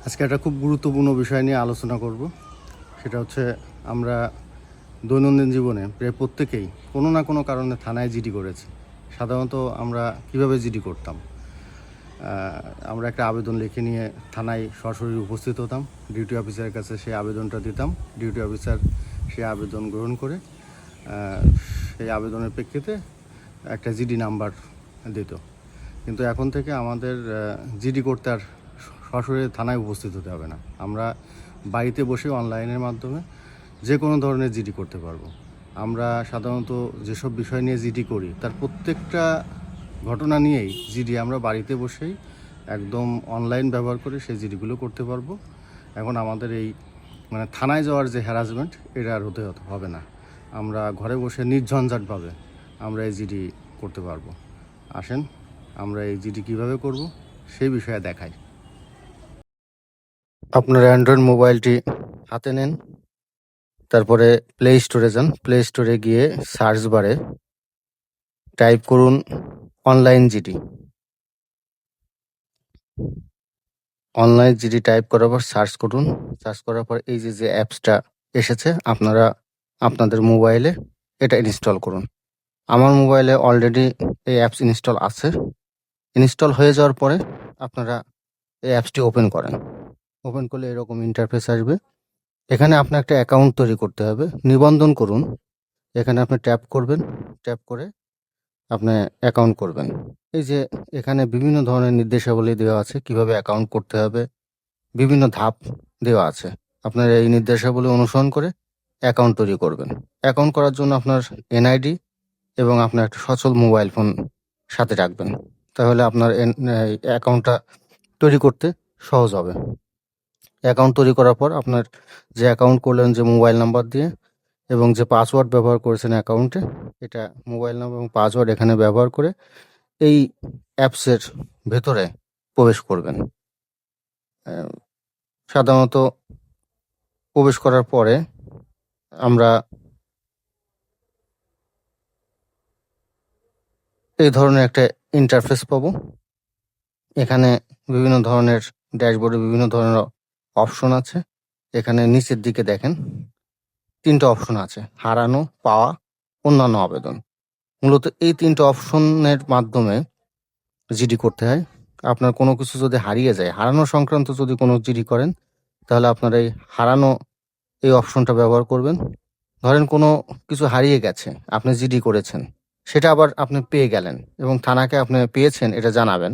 আজকে একটা খুব গুরুত্বপূর্ণ বিষয় নিয়ে আলোচনা করব। সেটা হচ্ছে আমরা দৈনন্দিন জীবনে প্রায় প্রত্যেকেই কোনো না কোনো কারণে থানায় জিডি করেছি। সাধারণত আমরা কিভাবে জিডি করতাম? আমরা একটা আবেদন লিখে নিয়ে থানায় সরাসরি উপস্থিত হতাম, ডিউটি অফিসারের কাছে সেই আবেদনটা দিতাম। ডিউটি অফিসার সেই আবেদন গ্রহণ করে সেই আবেদনের প্রেক্ষিতে একটা জিডি নাম্বার দিত। কিন্তু এখন থেকে আমাদের জিডি করতে আর সরাসরি থানায় উপস্থিত হতে হবে না। আমরা বাড়িতে বসে অনলাইনের মাধ্যমে যে কোনো ধরনের জিডি করতে পারবো। আমরা সাধারণত যেসব বিষয় নিয়ে জিডি করি তার প্রত্যেকটা ঘটনা নিয়েই জিডি আমরা বাড়িতে বসেই একদম অনলাইন ব্যবহার করে সেই জিডিগুলো করতে পারবো। এখন আমাদের এই থানায় যাওয়ার যে হ্যারাসমেন্ট, এটা আর হতে হবে না। আমরা ঘরে বসে নির্ঝঞ্ঝাটভাবে আমরা এই জিডি করতে পারবো। আসেন আমরা এই জিডি কীভাবে করব সেই বিষয়ে দেখাই। আপনার অ্যান্ড্রয়েড মোবাইলটি হাতে নেন, তারপরে প্লে স্টোরে যান। প্লে স্টোরে গিয়ে সার্চ বারে টাইপ করুন online GD. Online GD type করার পর সার্চ করুন। সার্চ করার পর এই যে অ্যাপসটা এসেছে, আপনারা আপনাদের মোবাইলে এটা ইনস্টল করুন। আমার মোবাইলে অলরেডি এই অ্যাপস ইনস্টল আছে। ইনস্টল হয়ে যাওয়ার পরে আপনারা এই অ্যাপসটি ওপেন করেন। ওপেন করলে এরকম ইন্টারফেস আসবে। এখানে আপনার একটা অ্যাকাউন্ট তৈরি করতে হবে, নিবন্ধন করুন। এখানে আপনি ট্যাপ করবেন, ট্যাপ করে আপনি অ্যাকাউন্ট করবেন। এই যে এখানে বিভিন্ন ধরনের নির্দেশাবলী দেওয়া আছে, কিভাবে অ্যাকাউন্ট করতে হবে, বিভিন্ন ধাপ দেওয়া আছে। আপনার এই নির্দেশাবলী অনুসরণ করে অ্যাকাউন্ট তৈরি করবেন। অ্যাকাউন্ট করার জন্য আপনার এনআইডি এবং আপনার একটা সচল মোবাইল ফোন সাথে রাখবেন, তাহলে আপনার অ্যাকাউন্টটা তৈরি করতে সহজ হবে। অ্যাকাউন্ট তৈরি করার পর আপনার যে অ্যাকাউন্ট করলেন যে মোবাইল নাম্বার দিয়ে এবং যে পাসওয়ার্ড ব্যবহার করেছেন অ্যাকাউন্টে, এটা মোবাইল নাম্বার এবং পাসওয়ার্ড এখানে ব্যবহার করে এই অ্যাপসের ভেতরে প্রবেশ করবেন। সাধারণত প্রবেশ করার পরে আমরা এই ধরনের একটা ইন্টারফেস পাবো। এখানে বিভিন্ন ধরনের ড্যাশবোর্ডে বিভিন্ন ধরনের অপশন আছে। এখানে নিচের দিকে দেখেন 3টে অপশন আছে: হারানো, পাওয়া, অন্যান্য আবেদন। মূলত এই 3টে অপশনের মাধ্যমে জিডি করতে হয়। আপনার কোনো কিছু যদি হারিয়ে যায়, হারানো সংক্রান্ত যদি কোনো জিডি করেন, তাহলে আপনার এই হারানো এই অপশনটা ব্যবহার করবেন। ধরেন কোনো কিছু হারিয়ে গেছে, আপনি জিডি করেছেন, সেটা আবার আপনি পেয়ে গেলেন এবং থানাকে আপনি পেয়েছেন এটা জানাবেন,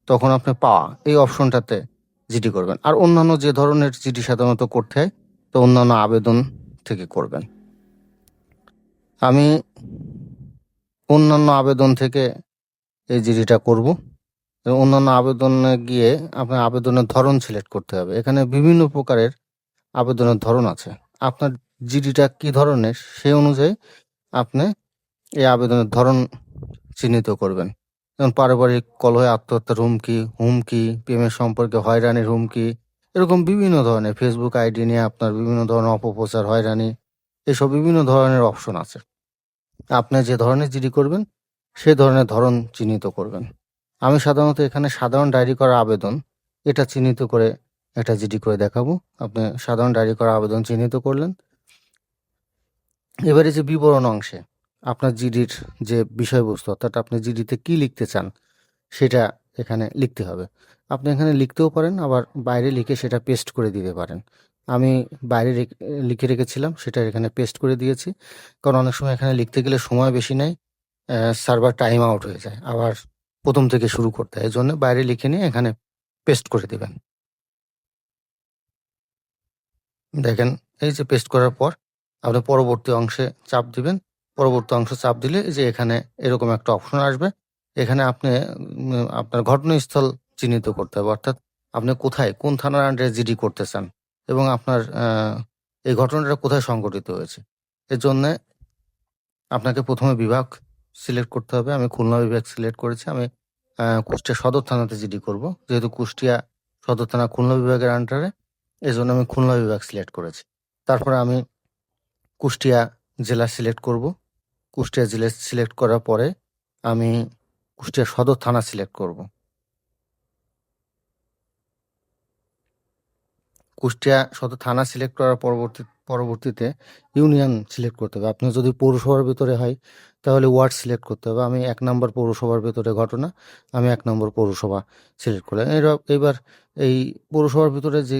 তখন আপনি পাওয়া এই অপশনটাতে জিডি করবেন। আর অন্যান্য যে ধরনের জিডি সাধারণত করতে হয়, তো অন্যান্য আবেদন থেকে করবেন। আমি অন্যান্য আবেদন থেকে এই জিডিটা করব। অন্যান্য আবেদনে গিয়ে আপনার আবেদনের ধরন সিলেক্ট করতে হবে। এখানে বিভিন্ন প্রকারের আবেদনের ধরন আছে। আপনার জিডিটা কি ধরনের সেই অনুযায়ী আপনি এই আবেদনের ধরন চিহ্নিত করবেন। যেমন পারিবারিক কলহে আত্মহত্যার হুমকি, হুমকি, প্রেমের সম্পর্কে হয়রানির হুমকি, এরকম বিভিন্ন ধরনের ফেসবুক আইডি নিয়ে আপনার বিভিন্ন ধরনের অপপ্রচার, হয়রানি, এসব বিভিন্ন ধরনের অপশন আছে। আপনি যে ধরনের জিডি করবেন সেই ধরনের ধরন চিহ্নিত করবেন। আমি সাধারণত এখানে সাধারণ ডায়েরি করা আবেদন এটা চিহ্নিত করে একটা জিডি করে দেখাবো। আপনি সাধারণ ডায়েরি করা আবেদন চিহ্নিত করলেন। এবারে যে বিবরণ অংশে আপনার জিডির যে বিষয়বস্তু, অর্থাৎ আপনি জিডিতে কি লিখতে চান সেটা এখানে লিখতে হবে। আপনি এখানে লিখতেও পারেন, আবার বাইরে লিখে সেটা পেস্ট করে দিতে পারেন। আমি বাইরে লিখে রেখেছিলাম, সেটা এখানে পেস্ট করে দিয়েছি। কারণ অনেক সময় এখানে লিখতে গেলে সময় বেশি নেয়, সার্ভার টাইম আউট হয়ে যায়, আবার প্রথম থেকে শুরু করতে হয়। এই জন্য বাইরে লিখে নিয়ে এখানে পেস্ট করে দেবেন। দেখেন, এই যে পেস্ট করার পর আপনি পরবর্তী অংশে চাপ দিবেন। পরবর্তী অংশ চাপ দিলে যে এখানে এরকম একটা অপশন আসবে। এখানে আপনি আপনার ঘটনাস্থল চিহ্নিত করতে হবে, অর্থাৎ আপনি কোথায়, কোন থানার আন্ডারে জিডি করতে চান এবং আপনার এই ঘটনাটা কোথায় সংঘটিত হয়েছে। এর জন্য আপনাকে প্রথমে বিভাগ সিলেক্ট করতে হবে। আমি খুলনা বিভাগ সিলেক্ট করেছি। আমি কুষ্টিয়া সদর থানাতে জিডি করব, যেহেতু কুষ্টিয়া সদর থানা খুলনা বিভাগের আন্ডারে, এই জন্য আমি খুলনা বিভাগ সিলেক্ট করেছি। তারপরে আমি কুষ্টিয়া জেলা সিলেক্ট করব। কুষ্টিয়া জেলা সিলেক্ট করার পরে আমি কুষ্টিয়া সদর থানা সিলেক্ট করব। কুষ্টিয়া সদর থানা সিলেক্ট করার পরবর্তীতে ইউনিয়ন সিলেক্ট করতে হবে। আপনার যদি পৌরসভার ভিতরে হয় তাহলে ওয়ার্ড সিলেক্ট করতে হবে। আমি ১ নম্বর পৌরসভার ভিতরে ঘটনা, আমি ১ নম্বর পৌরসভা সিলেক্ট করলাম। এবার এই পৌরসভার ভিতরে যে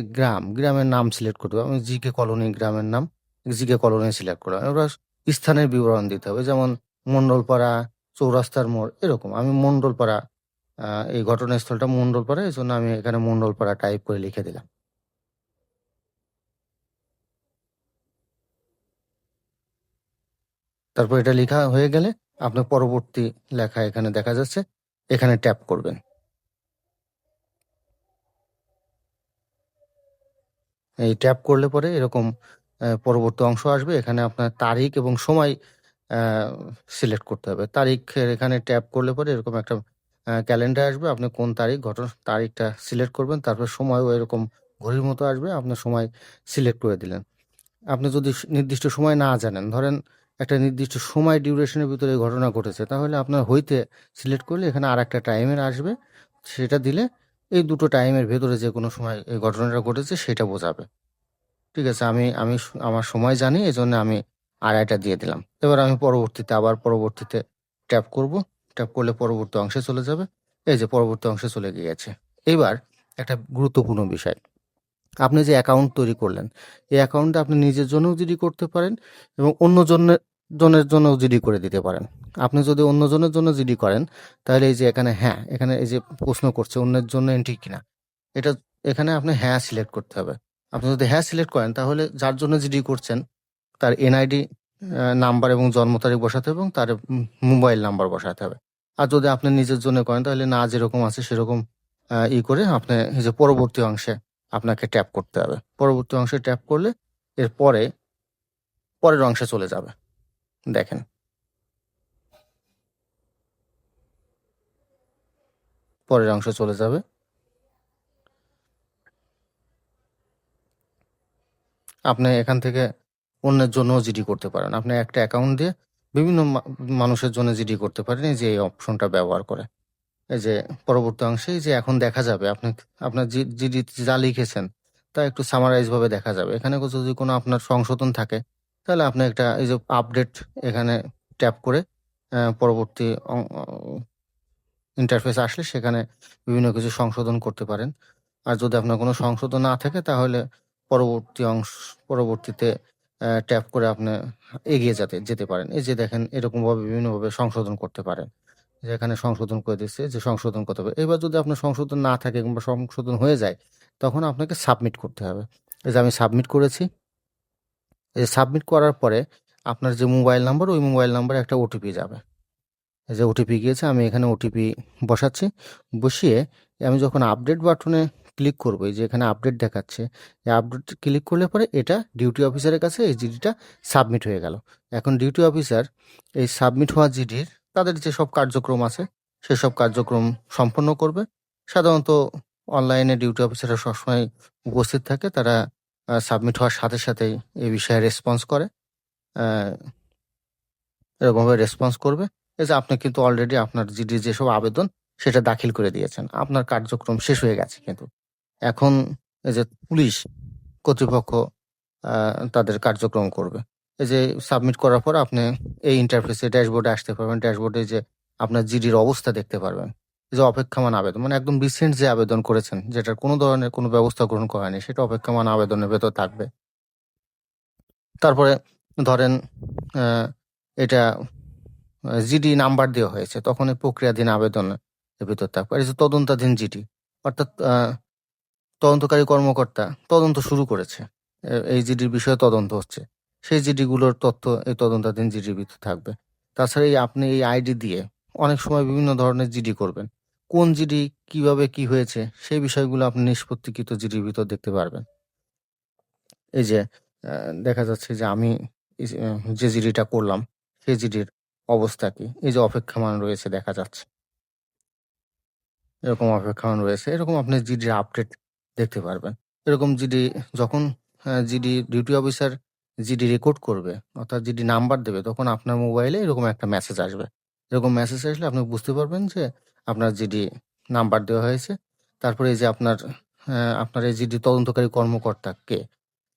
গ্রামের নাম সিলেক্ট করতে হবে। আমি জিকে কলোনি গ্রামের নাম জিকে কলোনি সিলেক্ট করলাম। এবার স্থানের বিবরণ দিতে হবে, যেমন মণ্ডলপাড়া, চৌরাস্তার মোড়, এরকম। আমি মণ্ডলপাড়া, এই ঘটনাস্থলটা মণ্ডলপাড়া, এই জন্য আমি এখানে মণ্ডলপাড়া টাইপ করে লিখে দিলাম। তারপর এটা লেখা হয়ে গেলে আপনার পরবর্তী লেখা এখানে দেখা যাচ্ছে, এখানে ট্যাপ করবেন। এই ট্যাপ করলে পরে এরকম পরবর্তী অংশ আসবে। এখানে আপনার তারিখ এবং সময় সিলেক্ট করতে হবে। তারিখের এখানে ট্যাপ করলে পরে এরকম একটা ক্যালেন্ডার আসবে। আপনি কোন তারিখটা সিলেক্ট করবেন, তারপর সময়ও এরকম ঘড়ির মতো আসবে, আপনার সময় সিলেক্ট করে দিলেন। আপনি যদি নির্দিষ্ট সময় না জানেন, ধরেন একটা নির্দিষ্ট সময় ডিউরেশনের ভিতরে এই ঘটনা ঘটেছে, তাহলে আপনার হইতে সিলেক্ট করলে এখানে আর একটা টাইমের আসবে, সেটা দিলে এই দুটো টাইমের ভেতরে যে কোনো সময় এই ঘটনাটা ঘটেছে সেটা বোঝাবে। ঠিক আছে, আমি আমি আমার সময় জানি, এই জন্য আমি আড়াইটা দিয়ে দিলাম। এবার আমি পরবর্তীতে ট্যাপ করব। ট্যাপ করলে পরবর্তী অংশে চলে যাবে। এই যে পরবর্তী অংশে চলে গিয়েছে। এবার একটা গুরুত্বপূর্ণ বিষয়, আপনি যে অ্যাকাউন্ট তৈরি করলেন, এই অ্যাকাউন্টটা আপনি নিজের জন্যও জিডি করতে পারেন এবং জনের জন্যও জিডি করে দিতে পারেন। আপনি যদি অন্যজনের জন্য জিডি করেন, তাহলে এই যে এখানে এই যে প্রশ্ন করছে অন্যের জন্য এন্ট্রি কিনা, এটা এখানে আপনি হ্যাঁ সিলেক্ট করতে হবে। আপনি যদি হ্যাঁ সিলেক্ট করেন, তাহলে যার জন্য জিডি করছেন তার এনআইডি নাম্বার এবং জন্ম তারিখ বসাতে হবে এবং তার মোবাইল নাম্বার বসাতে হবে। আর যদি আপনি নিজের জন্য করেন, তাহলে না যেরকম আছে সেরকম করে আপনি এই যে পরবর্তী অংশে আপনাকে ট্যাপ করতে হবে। পরবর্তী অংশে ট্যাপ করলে এরপরে পরের অংশে চলে যাবে। দেখেন, পরের অংশে চলে যাবে। আপনি এখান থেকে অন্যের জন্যও জিডি করতে পারেন। আপনি একটা অ্যাকাউন্ট দিয়ে বিভিন্ন মানুষের জন্য জিডি করতে পারেন, এই যে এই অপশনটা ব্যবহার করে। এই যে পরবর্তী অংশে এই যে এখন দেখা যাবে আপনার জিডি যা লিখেছেন তা একটু সামারাইজ ভাবে দেখা যাবে। এখানে যদি কোনো আপনার সংশোধন থাকে, তাহলে আপনি একটা এই যে আপডেট এখানে ট্যাপ করে পরবর্তী ইন্টারফেস আসলে সেখানে বিভিন্ন কিছু সংশোধন করতে পারেন। আর যদি আপনার কোনো সংশোধন না থাকে, তাহলে পরবর্তীতে ট্যাপ করে আপনি এগিয়ে যেতে পারেন। এই যে দেখেন, এরকমভাবে বিভিন্নভাবে সংশোধন করতে পারেন। যে এখানে সংশোধন করে দিচ্ছে যে সংশোধন করতে হবে। এবার যদি আপনার সংশোধন না থাকে কিংবা সংশোধন হয়ে যায়, তখন আপনাকে সাবমিট করতে হবে। এই যে আমি সাবমিট করেছি। এই যে সাবমিট করার পরে আপনার যে মোবাইল নাম্বার, ওই মোবাইল নাম্বারে একটা ওটিপি যাবে। এই যে ওটিপি গিয়েছে, আমি এখানে ওটিপি বসাচ্ছি। বসিয়ে আমি যখন আপডেট বাটনে ক্লিক করবো, এই যে এখানে আপডেট দেখাচ্ছে, এই আপডেট ক্লিক করলে পরে এটা ডিউটি অফিসারের কাছে এই জিডিটা সাবমিট হয়ে গেল। এখন ডিউটি অফিসার এই সাবমিট হওয়া জিডির তাদের যেসব কার্যক্রম আছে সেসব কার্যক্রম সম্পন্ন করবে। সাধারণত অনলাইনে ডিউটি অফিসাররা সবসময় উপস্থিত থাকে, তারা সাবমিট হওয়ার সাথে সাথেই এই বিষয়ে রেসপন্স করে, এরকমভাবে রেসপন্স করবে। এই যে আপনি কিন্তু অলরেডি আপনার জিডির যেসব আবেদন সেটা দাখিল করে দিয়েছেন, আপনার কার্যক্রম শেষ হয়ে গেছে। কিন্তু এখন এই যে পুলিশ কর্তৃপক্ষ তাদের কার্যক্রম করবে। এই যে সাবমিট করার পর আপনি এই ইন্টারফেসে ড্যাশবোর্ডে আসতে পারবেন। ড্যাশবোর্ডে যে আপনার জিডির অবস্থা দেখতে পারবেন। এই যে অপেক্ষমান আবেদন, মানে একদম রিসেন্ট যে আবেদন করেছেন, যেটার কোনো ধরনের কোনো ব্যবস্থা গ্রহণ করা হয়নি, সেটা অপেক্ষমান আবেদনের ভেতর থাকবে। তারপরে ধরেন এটা জিডি নাম্বার দেওয়া হয়েছে, তখন এই প্রক্রিয়াধীন আবেদনের ভিতর থাকবে। আর এই যে তদন্তাধীন জিডি, অর্থাৎ তদন্তকারী কর্মকর্তা তদন্ত শুরু করেছে, এই জিডির বিষয়ে তদন্ত হচ্ছে, সেই জিডিগুলোর তথ্য এই তদন্তাধীন জিডির ভিতর থাকবে। তাছাড়া আপনি এই আইডি দিয়ে অনেক সময় বিভিন্ন ধরনের জিডি করবেন। কোন জিডি কিভাবে কি হয়েছে সেই বিষয়গুলো আপনি নিষ্পত্তিকৃত জিডির ভিতর দেখতে পারবেন। এই যে দেখা যাচ্ছে যে আমি যে জিডিটা করলাম সেই জিডির অবস্থা কি, এই যে অপেক্ষমান রয়েছে দেখা যাচ্ছে, এরকম অপেক্ষমান রয়েছে। এরকম আপনি জিডির আপডেট দেখতে পারবেন। এরকম জিডি যখন GD duty officer GD record করবে, অর্থাৎ জিডি নাম্বার দেবে, তখন আপনার মোবাইলে এরকম একটা মেসেজ আসবে। এরকম মেসেজ আসলে আপনি বুঝতে পারবেন যে আপনার জিডি নাম্বার দেওয়া হয়েছে। তারপরে এই যে আপনার আপনার এই জিডি তদন্তকারী কর্মকর্তা কে,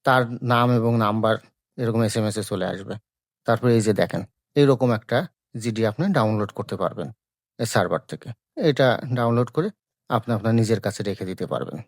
তার নাম এবং নাম্বার এরকম এসএমএস-এ চলে আসবে। তারপরে এই যে দেখেন, এইরকম একটা জিডি আপনি ডাউনলোড করতে পারবেন সার্ভার থেকে। এটা ডাউনলোড করে আপনি আপনার নিজের কাছে রেখে দিতে পারবেন।